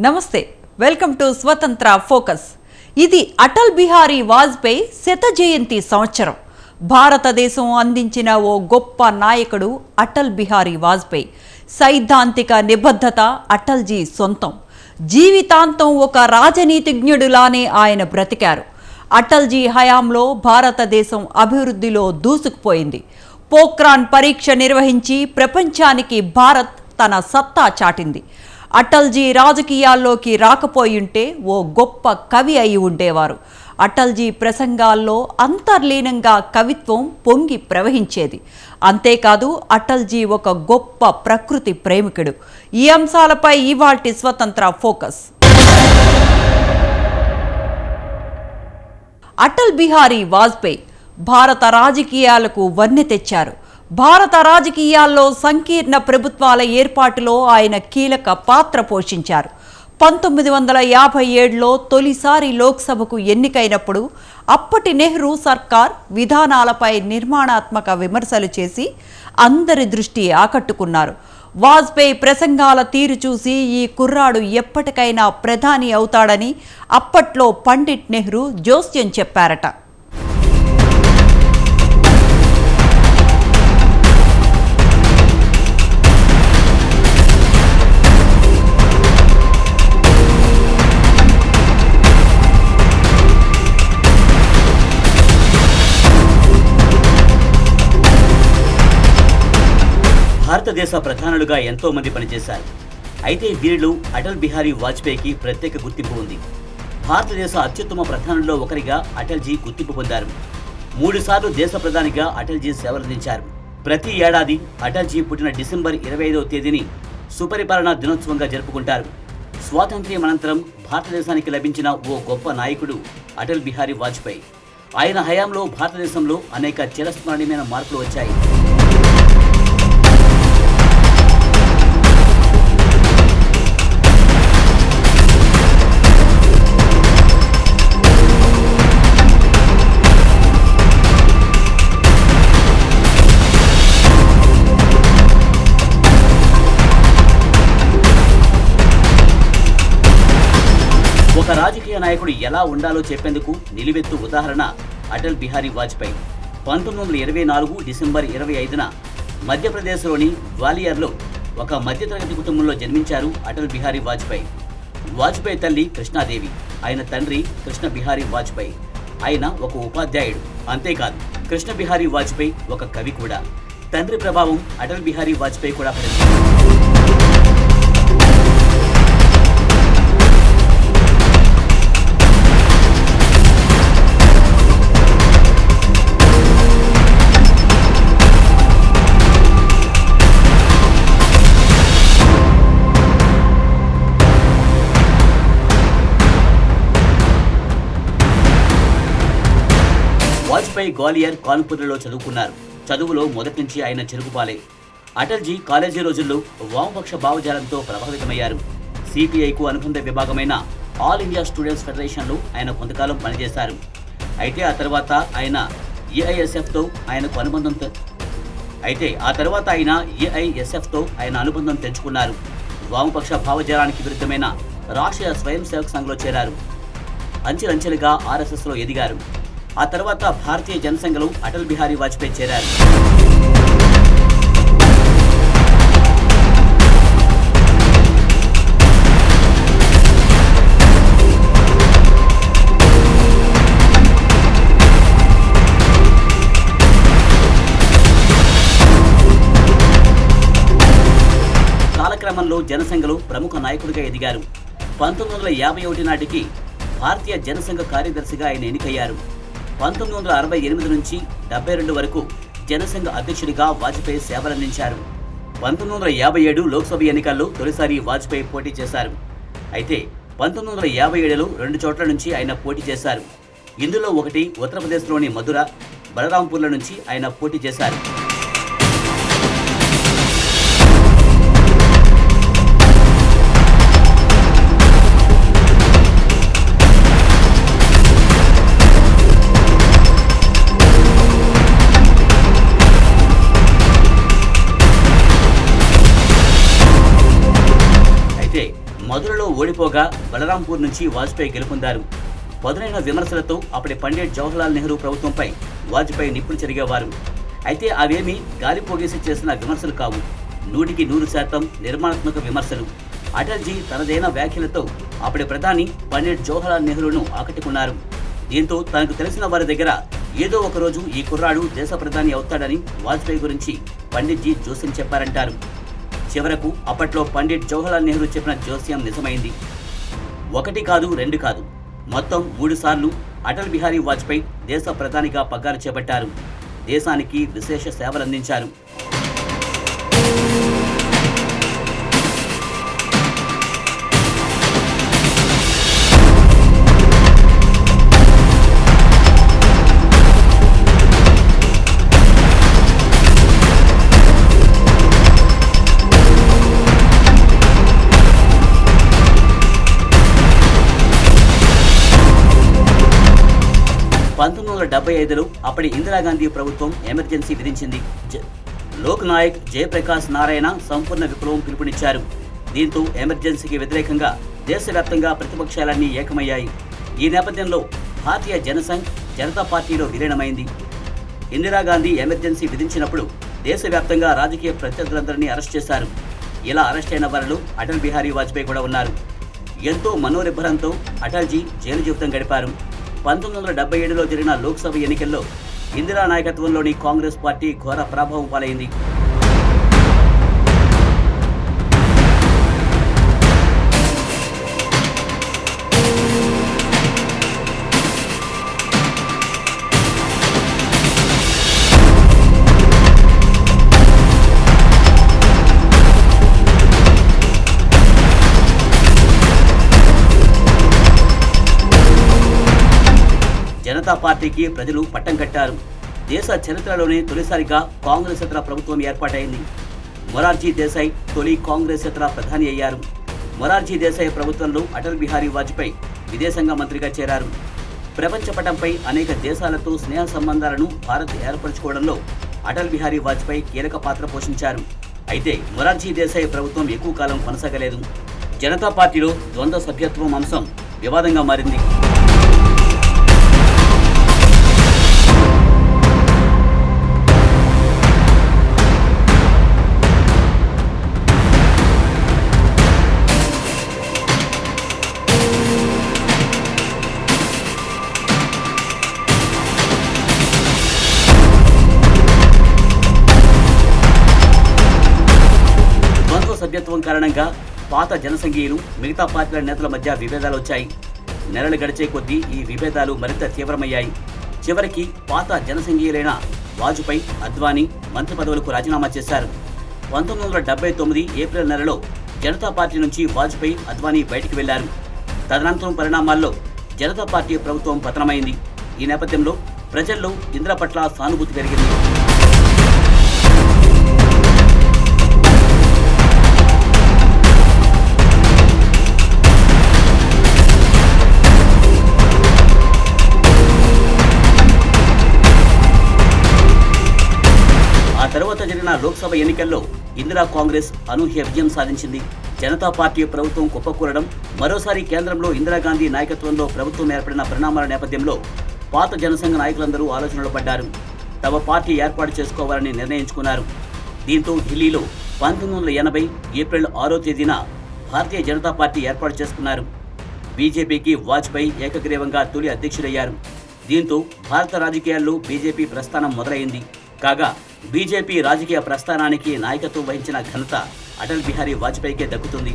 నమస్తే, welcome to స్వతంత్ర focus. ఇది అటల్ బిహారీ వాజ్పేయి శత జయంతి సంవత్సరం. భారతదేశం అందించిన ఓ గొప్ప నాయకుడు అటల్ బిహారీ వాజ్పేయి. సైద్ధాంతిక నిబద్ధత అటల్జీ సొంతం. జీవితాంతం ఒక రాజనీతిజ్ఞుడిలానే ఆయన బ్రతికారు. అటల్జీ హయాంలో భారతదేశం అభివృద్ధిలో దూసుకుపోయింది. పోఖ్రాన్ పరీక్ష నిర్వహించి ప్రపంచానికి భారత్ తన సత్తా చాటింది. అటల్జీ రాజకీయాల్లోకి రాకపోయుంటే ఓ గొప్ప కవి అయి ఉండేవారు. అటల్జీ ప్రసంగాల్లో అంతర్లీనంగా కవిత్వం పొంగి ప్రవహించేది. అంతేకాదు, అటల్జీ ఒక గొప్ప ప్రకృతి ప్రేమికుడు. ఈ అంశాలపై ఇవాల్టి స్వతంత్ర ఫోకస్. అటల్ బిహారీ వాజ్పేయి భారత రాజకీయాలకు వన్నె తెచ్చారు. భారత రాజకీయాల్లో సంకీర్ణ ప్రభుత్వాల ఏర్పాటులో ఆయన కీలక పాత్ర పోషించారు. 1957లో తొలిసారి లోక్సభకు ఎన్నికైనప్పుడు అప్పటి నెహ్రూ సర్కార్ విధానాలపై నిర్మాణాత్మక విమర్శలు చేసి అందరి దృష్టి ఆకట్టుకున్నారు. వాజ్పేయి ప్రసంగాల తీరు చూసి ఈ కుర్రాడు ఎప్పటికైనా ప్రధాని అవుతాడని అప్పట్లో పండిట్ నెహ్రూ జోస్యం చెప్పారట. భారతదేశ ప్రధానులుగా ఎంతో మంది పనిచేశారు. అయితే వీరిలో అటల్ బిహారీ వాజ్పేయికి ప్రత్యేక గుర్తింపు ఉంది. భారతదేశ అత్యుత్తమ ప్రధానుల్లో ఒకరిగా అటల్జీ గుర్తింపు పొందారు. 3 సార్లు దేశ ప్రధానిగా అటల్జీ సేవలందించారు. ప్రతి ఏడాది అటల్జీ పుట్టిన డిసెంబర్ 25వ తేదీని సుపరిపాలనా దినోత్సవంగా జరుపుకుంటారు. స్వాతంత్ర్యం అనంతరం భారతదేశానికి లభించిన ఓ గొప్ప నాయకుడు అటల్ బిహారీ వాజ్పేయి. ఆయన హయాంలో భారతదేశంలో అనేక చిరస్మరణీయమైన మార్పులు వచ్చాయి. ఒక రాజకీయ నాయకుడు ఎలా ఉండాలో చెప్పేందుకు నిలువెత్తు ఉదాహరణ అటల్ బిహారీ వాజ్పేయి. 1924 డిసెంబర్ 25న మధ్యప్రదేశ్లోని గ్వాలియర్లో ఒక మధ్యతరగతి కుటుంబంలో జన్మించారు అటల్ బిహారీ వాజ్పేయి. వాజ్పేయి తల్లి కృష్ణాదేవి, ఆయన తండ్రి కృష్ణ బిహారీ వాజ్పేయి. ఆయన ఒక ఉపాధ్యాయుడు. అంతేకాదు, కృష్ణ బిహారీ వాజ్పేయి ఒక కవి కూడా. తండ్రి ప్రభావం అటల్ బిహారీ వాజ్పేయి కూడా పడింది. వాజ్పేయి గ్వాలియర్, కాన్పూర్లలో చదువుకున్నారు. చదువులో మొదటి నుంచి ఆయన చెరుగుపాలే. అటల్జీ కాలేజీ రోజుల్లో వామపక్ష భావజాలంతో ప్రభావితమయ్యారు. సిపిఐకు అనుబంధ విభాగమైన ఆల్ ఇండియా స్టూడెంట్స్ ఫెడరేషన్లో ఆయన కొంతకాలం పనిచేశారు. అయితే ఆ తర్వాత ఆయన ఏఐఎస్ఎఫ్తో ఆయన అనుబంధం తెంచుకున్నారు. వామపక్ష భావజాలానికి విరుద్ధమైన రాష్ట్రీయ స్వయం సేవక్ సంఘ్లో చేరారు. అంచెలంచెలుగా ఆర్ఎస్ఎస్లో ఎదిగారు. ఆ తర్వాత భారతీయ జనసంఘలో అటల్ బిహారీ వాజ్పేయి చేరారు. కాలక్రమంలో జనసంఘలో ప్రముఖ నాయకుడిగా ఎదిగారు. 1951 నాటికి భారతీయ జనసంఘ కార్యదర్శిగా ఆయన ఎన్నికయ్యారు. 1968 నుంచి 72 వరకు జనసంఘ అధ్యక్షుడిగా వాజ్పేయి సేవలందించారు. 1957 లోక్సభ ఎన్నికల్లో తొలిసారి వాజ్పేయి పోటీ చేశారు. అయితే 1957లో 2 చోట్ల నుంచి ఆయన పోటీ చేశారు. ఇందులో ఒకటి ఉత్తరప్రదేశ్లోని మధుర, బలరాంపూర్ల నుంచి ఆయన పోటీ చేశారు. మధురలో ఓడిపోగా బలరాంపూర్ నుంచి వాజ్పేయి గెలుపొందారు. పదునైన విమర్శలతో అప్పటి పండిట్ జవహర్లాల్ నెహ్రూ ప్రభుత్వంపై వాజ్పేయి నిప్పులు చెరిగేవారు. అయితే అవేమీ గాలిపోగేసి చేసిన విమర్శలు కావు, 100% నిర్మాణాత్మక విమర్శలు. అటల్జీ తనదైన వ్యాఖ్యలతో అప్పటి ప్రధాని పండిట్ జవహర్లాల్ నెహ్రూను ఆకట్టుకున్నారు. దీంతో తనకు తెలిసిన వారి దగ్గర ఏదో ఒకరోజు ఈ కుర్రాడు దేశ ప్రధాని అవుతాడని వాజ్పేయి గురించి పండిట్జీ జోస్యం చెప్పారంటారు. చివరకు అప్పట్లో పండిట్ జవహర్లాల్ నెహ్రూ చెప్పిన జోస్యం నిజమైంది. 1 కాదు 2 కాదు, మొత్తం 3 సార్లు అటల్ బిహారీ వాజ్పేయి దేశ ప్రధానిగా పగ్గాలు చేపట్టారు. దేశానికి విశేష సేవలందించారు. లో అప్పటి ఇందిరాగాంధీ ప్రభుత్వం ఎమర్జెన్సీ విధించింది. లోక్ నాయక్ జయప్రకాష్ నారాయణ సంపూర్ణ విప్లవం పిలుపునిచ్చారు. దీంతో ఎమర్జెన్సీకి వ్యతిరేకంగా దేశవ్యాప్తంగా ప్రతిపక్షాలన్నీ ఏకమయ్యాయి. ఈ నేపథ్యంలో భారతీయ జనసంఘ్ జనతా పార్టీలో విలీనమైంది. ఇందిరాగాంధీ ఎమర్జెన్సీ విధించినప్పుడు దేశవ్యాప్తంగా రాజకీయ ప్రత్యర్థులందరినీ అరెస్ట్ చేశారు. ఇలా అరెస్ట్ అయిన వారిలో అటల్ బిహారీ వాజ్పేయి కూడా ఉన్నారు. ఎంతో మనోనిబ్బరంతో అటల్జీ జైలు జీవితం గడిపారు. 1977లో జరిగిన లోక్సభ ఎన్నికల్లో ఇందిరా నాయకత్వంలోని కాంగ్రెస్ పార్టీ ఘోర ప్రభావం పాలైంది. జనతా పార్టీకి ప్రజలు పట్టం కట్టారు. దేశ చరిత్రలోనే తొలిసారిగా కాంగ్రెసేతర ప్రభుత్వం ఏర్పాటైంది. మొరార్జీ దేశాయ్ తొలి కాంగ్రెసేతర ప్రధాని అయ్యారు. మొరార్జీ దేశాయ్ ప్రభుత్వంలో అటల్ బిహారీ వాజ్పేయి విదేశాంగ మంత్రిగా చేరారు. ప్రపంచ పటంపై అనేక దేశాలతో స్నేహ సంబంధాలను భారత్ ఏర్పరచుకోవడంలో అటల్ బిహారీ వాజ్పేయి కీలక పాత్ర పోషించారు. అయితే మొరార్జీ దేశాయ్ ప్రభుత్వం ఎక్కువ కాలం కొనసాగలేదు. జనతా పార్టీలో ద్వంద్వ సభ్యత్వం అంశం వివాదంగా మారింది. సభ్యత్వం కారణంగా పాత జనసంఘీయులు మిగతా పార్టీల నేతల మధ్య విభేదాలు వచ్చాయి. నెలలు గడిచే కొద్దీ ఈ విభేదాలు మరింత తీవ్రమయ్యాయి. చివరికి పాత జనసంఘీయులైన వాజ్పేయి, అద్వానీ మంత్రి పదవులకు రాజీనామా చేశారు. 1979 ఏప్రిల్ నెలలో జనతా పార్టీ నుంచి వాజ్పేయి, అద్వానీ బయటికి వెళ్లారు. తదనంతరం పరిణామాల్లో జనతా పార్టీ ప్రభుత్వం పతనమైంది. ఈ నేపథ్యంలో ప్రజల్లో ఇందిర పట్ల సానుభూతి పెరిగింది. తర్వాత జరిగిన లోక్సభ ఎన్నికల్లో ఇందిరా కాంగ్రెస్ అనూహ్య విజయం సాధించింది. జనతా పార్టీ ప్రభుత్వం కుప్పకూలడం, మరోసారి కేంద్రంలో ఇందిరాగాంధీ నాయకత్వంలో ప్రభుత్వం ఏర్పడిన పరిణామాల నేపథ్యంలో పాత జనసంఘ నాయకులందరూ ఆలోచనలు పడ్డారు. తమ పార్టీ ఏర్పాటు చేసుకోవాలని నిర్ణయించుకున్నారు. దీంతో ఢిల్లీలో 1980 ఏప్రిల్ 6వ తేదీన భారతీయ జనతా పార్టీ ఏర్పాటు చేసుకున్నారు. బీజేపీకి వాజ్పేయి ఏకగ్రీవంగా తొలి అధ్యక్షుడయ్యారు. దీంతో భారత రాజకీయాల్లో బీజేపీ ప్రస్థానం మొదలైంది. కాగా బీజేపీ రాజకీయ ప్రస్థానానికి నాయకత్వం వహించిన ఘనత అటల్ బిహారీ వాజ్పేయికే దక్కుతుంది.